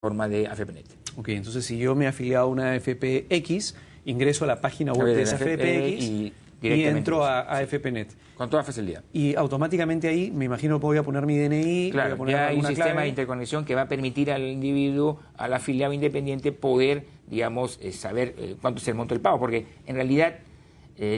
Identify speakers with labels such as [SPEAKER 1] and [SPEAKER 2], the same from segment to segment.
[SPEAKER 1] plataforma de AFPNet.
[SPEAKER 2] Ok, entonces si yo me he afiliado a una AFPX, ingreso a la página web de esa AFPX y entro a AFPNet.
[SPEAKER 1] Con toda facilidad.
[SPEAKER 2] Y automáticamente ahí, me imagino, voy a poner mi DNI,
[SPEAKER 1] claro,
[SPEAKER 2] voy a poner
[SPEAKER 1] ya hay un sistema
[SPEAKER 2] clave
[SPEAKER 1] de interconexión que va a permitir al individuo, al afiliado independiente, poder, digamos, saber cuánto es el monto del pago, porque en realidad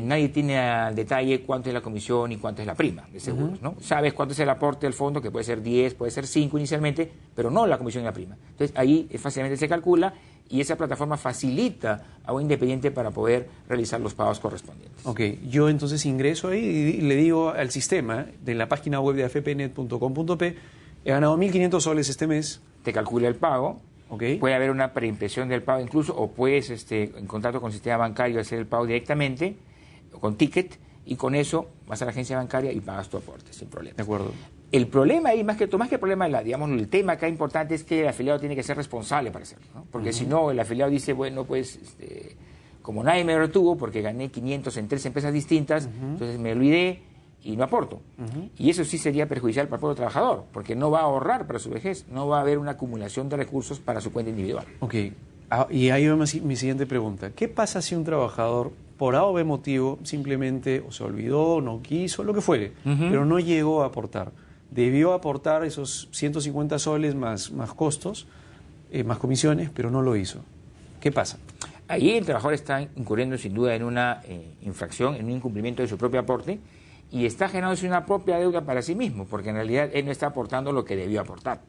[SPEAKER 1] nadie tiene al detalle cuánto es la comisión y cuánto es la prima de seguros, ¿no? Sabes cuánto es el aporte del fondo, que puede ser 10, puede ser 5 inicialmente, pero no la comisión y la prima. Entonces ahí fácilmente se calcula y esa plataforma facilita a un independiente para poder realizar los pagos correspondientes.
[SPEAKER 2] Ok, yo entonces ingreso ahí y le digo al sistema de la página web de afpnet.com.p, he ganado 1.500 soles este mes.
[SPEAKER 1] Te calcula el pago.
[SPEAKER 2] Okay.
[SPEAKER 1] Puede haber una preimpresión del pago incluso, o puedes, en contacto con el sistema bancario, hacer el pago directamente, con ticket, y con eso vas a la agencia bancaria y pagas tu aporte, sin problema.
[SPEAKER 2] De acuerdo.
[SPEAKER 1] El problema ahí, más que el problema, digamos, el tema acá importante es que el afiliado tiene que ser responsable para hacerlo, ¿no? Porque si no, el afiliado dice, bueno, pues, como nadie me retuvo, porque gané 500 en 3 empresas distintas, entonces me olvidé y no aporto. Y eso sí sería perjudicial para el pueblo trabajador, porque no va a ahorrar para su vejez, no va a haber una acumulación de recursos para su cuenta individual.
[SPEAKER 2] Ok, y ahí va mi siguiente pregunta. ¿Qué pasa si un trabajador, por A o B motivo, simplemente o se olvidó, no quiso, lo que fuere, pero no llegó a aportar? Debió aportar esos 150 soles más costos, más comisiones, pero no lo hizo. ¿Qué pasa?
[SPEAKER 1] Ahí el trabajador está incurriendo sin duda en una infracción, en un incumplimiento de su propio aporte, y está generándose una propia deuda para sí mismo, porque en realidad él no está aportando lo que debió aportar.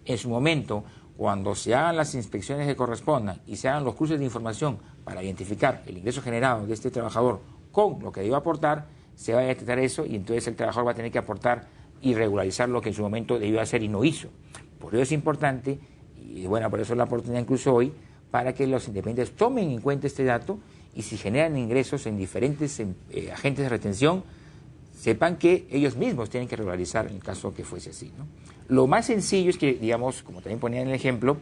[SPEAKER 1] En su momento, cuando se hagan las inspecciones que correspondan y se hagan los cruces de información para identificar el ingreso generado de este trabajador con lo que debió aportar, se va a detectar eso y entonces el trabajador va a tener que aportar y regularizar lo que en su momento debió hacer y no hizo. Por eso es importante, y bueno, por eso es la oportunidad incluso hoy, para que los independientes tomen en cuenta este dato y si generan ingresos en diferentes agentes de retención, sepan que ellos mismos tienen que regularizar en el caso que fuese así, ¿no? Lo más sencillo es que, digamos, como también ponía en el ejemplo,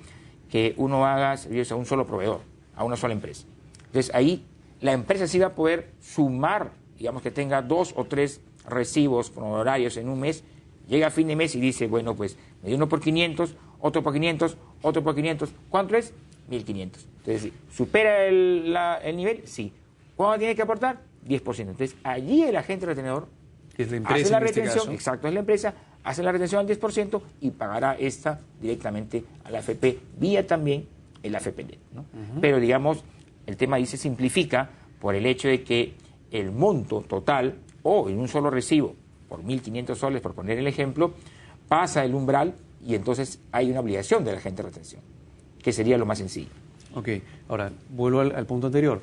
[SPEAKER 1] que uno haga servicios a un solo proveedor, a una sola empresa. Entonces ahí la empresa sí va a poder sumar, digamos que tenga 2 o 3 recibos con horarios en un mes, llega a fin de mes y dice, bueno, pues me dio uno por 500, otro por 500, otro por 500, ¿cuánto es? 1.500. Entonces, ¿supera el nivel? Sí. ¿Cuándo tiene que aportar? 10%. Entonces, allí el agente retenedor
[SPEAKER 2] es la empresa,
[SPEAKER 1] hace la
[SPEAKER 2] en este
[SPEAKER 1] retención,
[SPEAKER 2] caso.
[SPEAKER 1] exacto, es la empresa, hace la retención al 10% y pagará esta directamente a la AFP, vía también el AFPNet, ¿no? Pero, digamos, el tema ahí se simplifica por el hecho de que el monto total, o en un solo recibo, por 1.500 soles, por poner el ejemplo, pasa el umbral y entonces hay una obligación del agente de retención, que sería lo más sencillo.
[SPEAKER 2] Ok, ahora, vuelvo al punto anterior.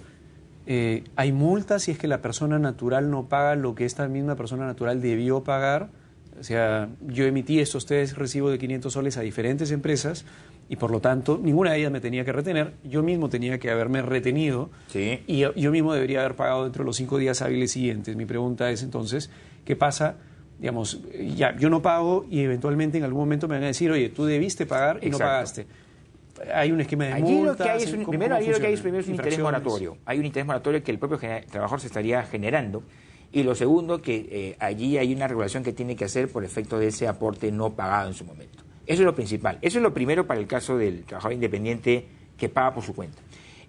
[SPEAKER 2] ¿Hay multas si es que la persona natural no paga lo que esta misma persona natural debió pagar? O sea, yo emití estos 3 recibos de 500 soles a diferentes empresas y por lo tanto ninguna de ellas me tenía que retener, yo mismo tenía que haberme retenido y yo mismo debería haber pagado dentro de los 5 días hábiles siguientes. Mi pregunta es entonces, ¿qué pasa? Digamos, ya, yo no pago y eventualmente en algún momento me van a decir, oye, tú debiste pagar y no pagaste. Hay un esquema de multas.
[SPEAKER 1] Primero lo que hay es un interés moratorio. Hay un interés moratorio que el propio trabajador se estaría generando. Y lo segundo, que allí hay una regulación que tiene que hacer por efecto de ese aporte no pagado en su momento. Eso es lo principal. Eso es lo primero para el caso del trabajador independiente que paga por su cuenta.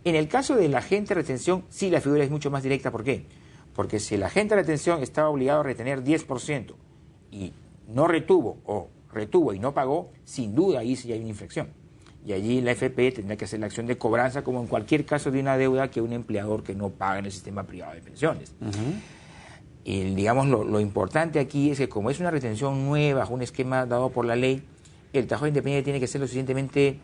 [SPEAKER 1] En el caso del agente de retención, sí, la figura es mucho más directa. ¿Por qué? Porque si el agente de retención estaba obligado a retener 10% y no retuvo o retuvo y no pagó, sin duda ahí sí hay una infracción. Y allí la AFP tendrá que hacer la acción de cobranza como en cualquier caso de una deuda que un empleador que no paga en el sistema privado de pensiones. Y digamos, lo importante aquí es que como es una retención nueva, un esquema dado por la ley, el trabajador independiente tiene que ser lo suficientemente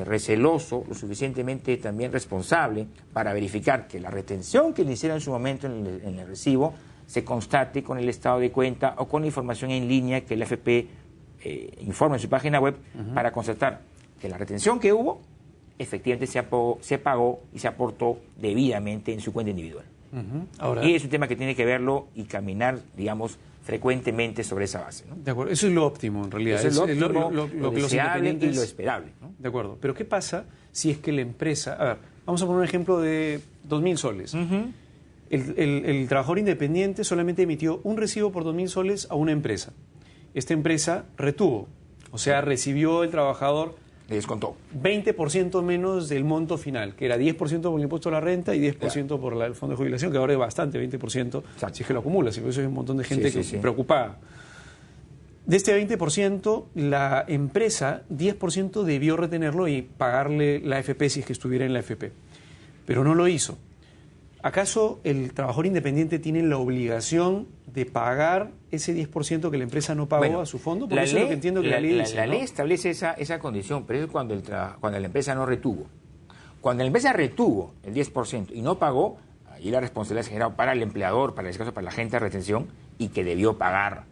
[SPEAKER 1] receloso, lo suficientemente también responsable para verificar que la retención que le hicieron en su momento en el recibo se constate con el estado de cuenta o con la información en línea que la AFP informa en su página web para constatar que la retención que hubo efectivamente se pagó y se aportó debidamente en su cuenta individual. Ahora, y es un tema que tiene que verlo y caminar, digamos, frecuentemente sobre esa base, ¿no?
[SPEAKER 2] De acuerdo, eso es lo óptimo en realidad.
[SPEAKER 1] Eso es lo óptimo,
[SPEAKER 2] lo que los
[SPEAKER 1] independientes... y lo esperable, ¿no?
[SPEAKER 2] De acuerdo, pero ¿qué pasa si es que la empresa... A ver, vamos a poner un ejemplo de 2.000 soles. El trabajador independiente solamente emitió un recibo por 2.000 soles a una empresa. Esta empresa retuvo, o sea, recibió el trabajador
[SPEAKER 1] Le descontó.
[SPEAKER 2] 20% menos del monto final, que era 10% por el impuesto a la renta y 10% por el fondo de jubilación, que ahora es bastante, 20%, si es que lo acumulas, y por eso hay un montón de gente preocupada. De este 20%, la empresa 10% debió retenerlo y pagarle la AFP si es que estuviera en la AFP, pero no lo hizo. ¿Acaso el trabajador independiente tiene la obligación de pagar ese 10% que la empresa no pagó a su fondo? Porque eso es lo que entiendo que la ley dice,
[SPEAKER 1] La ley establece esa condición, pero eso es cuando la empresa no retuvo. Cuando la empresa retuvo el 10% y no pagó, ahí la responsabilidad se generó para el empleador, para el caso para la agente de retención, y que debió pagar.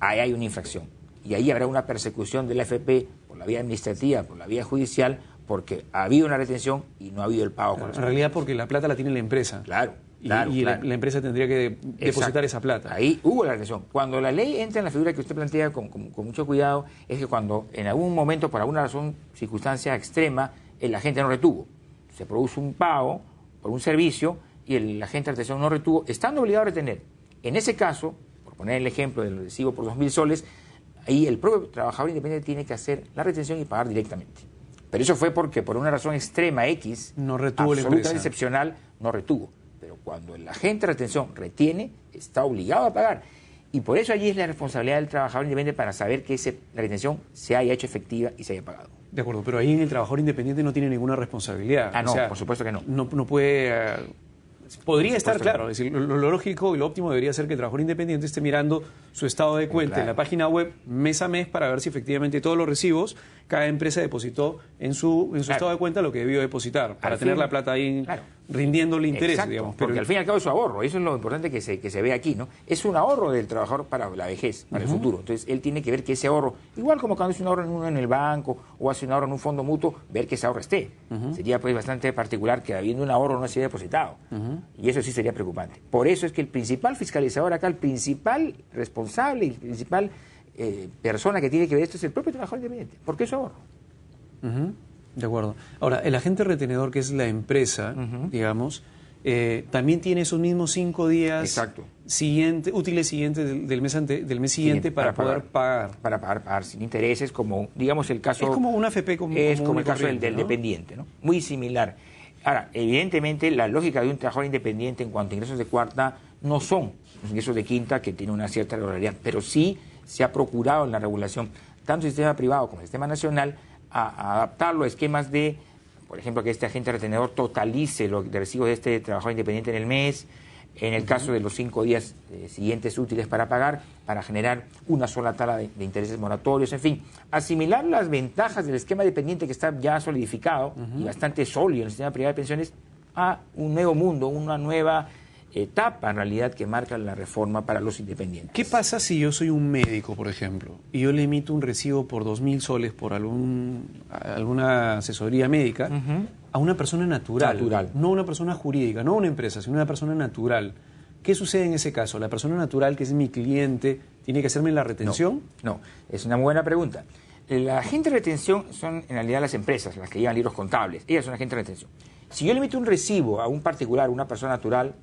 [SPEAKER 1] Ahí hay una infracción. Y ahí habrá una persecución de la AFP por la vía administrativa, por la vía judicial, porque ha habido una retención y no ha habido el pago.
[SPEAKER 2] En realidad porque la plata la tiene la empresa.
[SPEAKER 1] Claro.
[SPEAKER 2] La empresa tendría que depositar esa plata.
[SPEAKER 1] Ahí hubo la retención. Cuando la ley entra en la figura que usted plantea con mucho cuidado, es que cuando en algún momento, por alguna razón, circunstancia extrema, el agente no retuvo. Se produce un pago por un servicio y el agente de retención no retuvo, estando obligado a retener. En ese caso, por poner el ejemplo del recibo por 2.000 soles, ahí el propio trabajador independiente tiene que hacer la retención y pagar directamente. Pero eso fue porque por una razón extrema X,
[SPEAKER 2] no retuvo
[SPEAKER 1] absolutamente excepcional, no retuvo. Pero cuando el agente de retención retiene, está obligado a pagar. Y por eso allí es la responsabilidad del trabajador independiente para saber que la retención se haya hecho efectiva y se haya pagado.
[SPEAKER 2] De acuerdo, pero ahí en el trabajador independiente no tiene ninguna responsabilidad.
[SPEAKER 1] Ah, no, o sea, por supuesto que no.
[SPEAKER 2] No puede... podría estar claro, es decir, lo lógico y lo óptimo debería ser que el trabajador independiente esté mirando su estado de cuenta en la página web mes a mes para ver si efectivamente todos los recibos, cada empresa depositó en su estado de cuenta lo que debió depositar, para tener la plata ahí rindiéndole interés, digamos.
[SPEAKER 1] Pero porque al fin y al cabo es su ahorro, eso es lo importante que se ve aquí, ¿no? Es un ahorro del trabajador para la vejez, para el futuro. Entonces, él tiene que ver que ese ahorro, igual como cuando hace un ahorro en el banco o hace un ahorro en un fondo mutuo, ver que ese ahorro esté. Sería pues bastante particular que habiendo un ahorro no se haya depositado. Y eso sí sería preocupante. Por eso es que el principal fiscalizador acá, el principal responsable y el principal persona que tiene que ver esto es el propio trabajador independiente, porque es su ahorro.
[SPEAKER 2] De acuerdo. Ahora, el agente retenedor, que es la empresa, digamos, también tiene esos mismos 5 días útiles siguientes del mes siguiente para poder pagar.
[SPEAKER 1] Para pagar sin intereses, como, digamos, el caso...
[SPEAKER 2] Es como una AFP como
[SPEAKER 1] el caso del dependiente, ¿no? Muy similar. Ahora, evidentemente, la lógica de un trabajador independiente en cuanto a ingresos de cuarta no son los ingresos de quinta, que tienen una cierta regularidad, pero sí se ha procurado en la regulación, tanto el sistema privado como el sistema nacional, a adaptarlo a esquemas de, por ejemplo, que este agente retenedor totalice los recibos de este trabajador independiente en el mes, en el caso de los 5 días siguientes útiles para pagar, para generar una sola tala de intereses moratorios, en fin, asimilar las ventajas del esquema dependiente que está ya solidificado y bastante sólido en el sistema privado de pensiones a un nuevo mundo, una nueva etapa en realidad que marca la reforma para los independientes.
[SPEAKER 2] ¿Qué pasa si yo soy un médico, por ejemplo, y yo le emito un recibo por 2.000 soles por alguna asesoría médica a una persona natural, no una persona jurídica, no una empresa, sino una persona natural? ¿Qué sucede en ese caso? ¿La persona natural, que es mi cliente, tiene que hacerme la retención?
[SPEAKER 1] No, es una buena pregunta. La agente de retención son en realidad las empresas, las que llevan libros contables. Ellas son agentes de retención. Si yo le emito un recibo a un particular, una persona natural,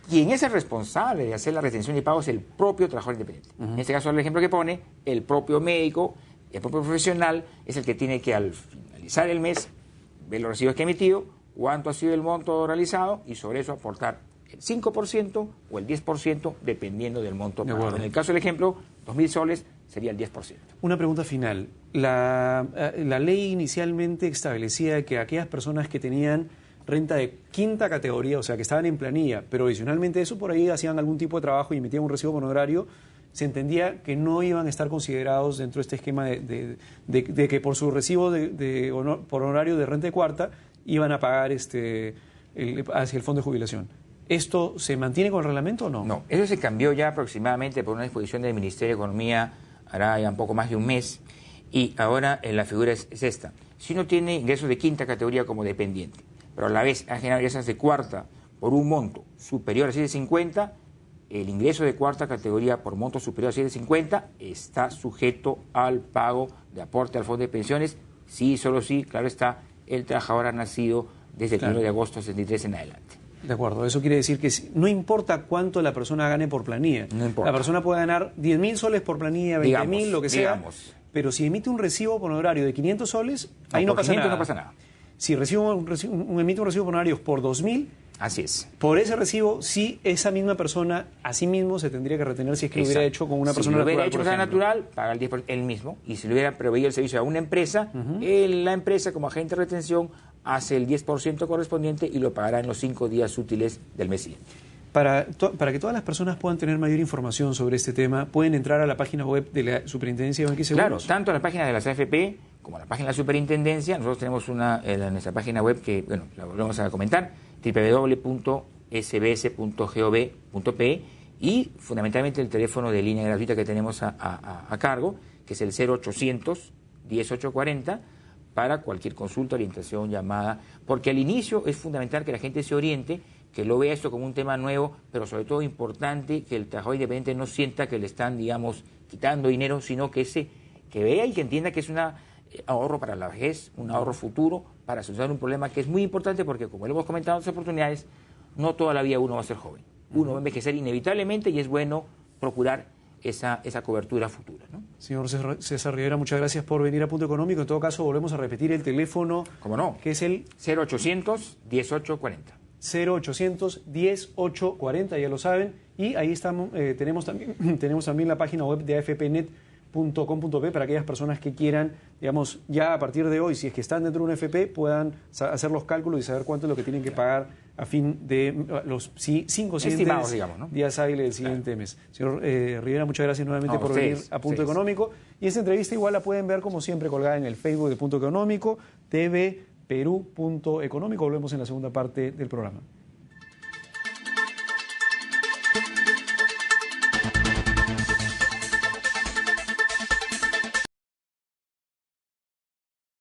[SPEAKER 1] quien es el responsable de hacer la retención y pago es el propio trabajador independiente. En este caso, el ejemplo que pone, el propio médico, el propio profesional, es el que tiene que al finalizar el mes ver los recibos que ha emitido, cuánto ha sido el monto realizado y sobre eso aportar el 5% o el 10% dependiendo del monto pagado. En el caso del ejemplo, 2.000 soles sería el 10%.
[SPEAKER 2] Una pregunta final. La ley inicialmente establecía que aquellas personas que tenían renta de quinta categoría, o sea, que estaban en planilla, pero adicionalmente eso por ahí hacían algún tipo de trabajo y emitían un recibo por honorario, se entendía que no iban a estar considerados dentro de este esquema de que por su recibo por honorario de renta de cuarta iban a pagar hacia el fondo de jubilación. ¿Esto se mantiene con el reglamento o no?
[SPEAKER 1] No, eso se cambió ya aproximadamente por una disposición del Ministerio de Economía hará ya un poco más de un mes y ahora la figura es esta. Si uno tiene ingresos de quinta categoría como dependiente, pero a la vez ha generado ingresos de cuarta por un monto superior a 750, el ingreso de cuarta categoría por monto superior a 750 está sujeto al pago de aporte al fondo de pensiones, sí, solo sí, claro está, el trabajador ha nacido desde el 1 de agosto de 63 en adelante.
[SPEAKER 2] De acuerdo, eso quiere decir que no importa cuánto la persona gane por planilla.
[SPEAKER 1] No importa.
[SPEAKER 2] La persona puede ganar 10.000 soles por planilla, 20.000, lo que sea. pero si emite un recibo por honorario de 500 soles, ahí no pasa nada.
[SPEAKER 1] No pasa nada.
[SPEAKER 2] Si emite un recibo por honorarios por 2.000,
[SPEAKER 1] así es.
[SPEAKER 2] Por ese recibo, sí, esa misma persona a sí mismo se tendría que retener si es que lo hubiera hecho con una persona natural.
[SPEAKER 1] Si lo hubiera hecho con una natural, paga el 10% él mismo. Y si le hubiera proveído el servicio a una empresa, la empresa, como agente de retención, hace el 10% correspondiente y lo pagará en los 5 días útiles del mes siguiente.
[SPEAKER 2] Para que todas las personas puedan tener mayor información sobre este tema, pueden entrar a la página web de la Superintendencia de Banca y Seguros.
[SPEAKER 1] Claro, tanto a la página de las AFP como a la página de la Superintendencia. Nosotros tenemos en nuestra página web que, bueno, la volvemos a comentar, www.sbs.gov.pe, y fundamentalmente el teléfono de línea gratuita que tenemos a cargo, que es el 0800 10840, para cualquier consulta, orientación, llamada, porque al inicio es fundamental que la gente se oriente, que lo vea esto como un tema nuevo, pero sobre todo importante que el trabajador independiente no sienta que le están, digamos, quitando dinero, sino que vea y que entienda que es un ahorro para la vejez, un ahorro futuro para solucionar un problema que es muy importante, porque como lo hemos comentado en otras oportunidades, no toda la vida uno va a ser joven. Uno va a envejecer inevitablemente y es bueno procurar esa cobertura futura, ¿no?
[SPEAKER 2] Señor César Rivera, muchas gracias por venir a Punto Económico. En todo caso, volvemos a repetir el teléfono.
[SPEAKER 1] ¿Cómo no?
[SPEAKER 2] Que es el
[SPEAKER 1] 0800 1840.
[SPEAKER 2] 0800 10840, ya lo saben. Y ahí estamos, tenemos también la página web de afpnet.com.pe para aquellas personas que quieran, digamos, ya a partir de hoy, si es que están dentro de una FP, puedan hacer los cálculos y saber cuánto es lo que tienen que pagar a fin de los 5 siguientes días hábiles del siguiente mes. Señor Rivera, muchas gracias nuevamente por venir a Punto Económico. Y esta entrevista igual la pueden ver, como siempre, colgada en el Facebook de Punto Económico, TV Perú.económico. Volvemos en la segunda parte del programa.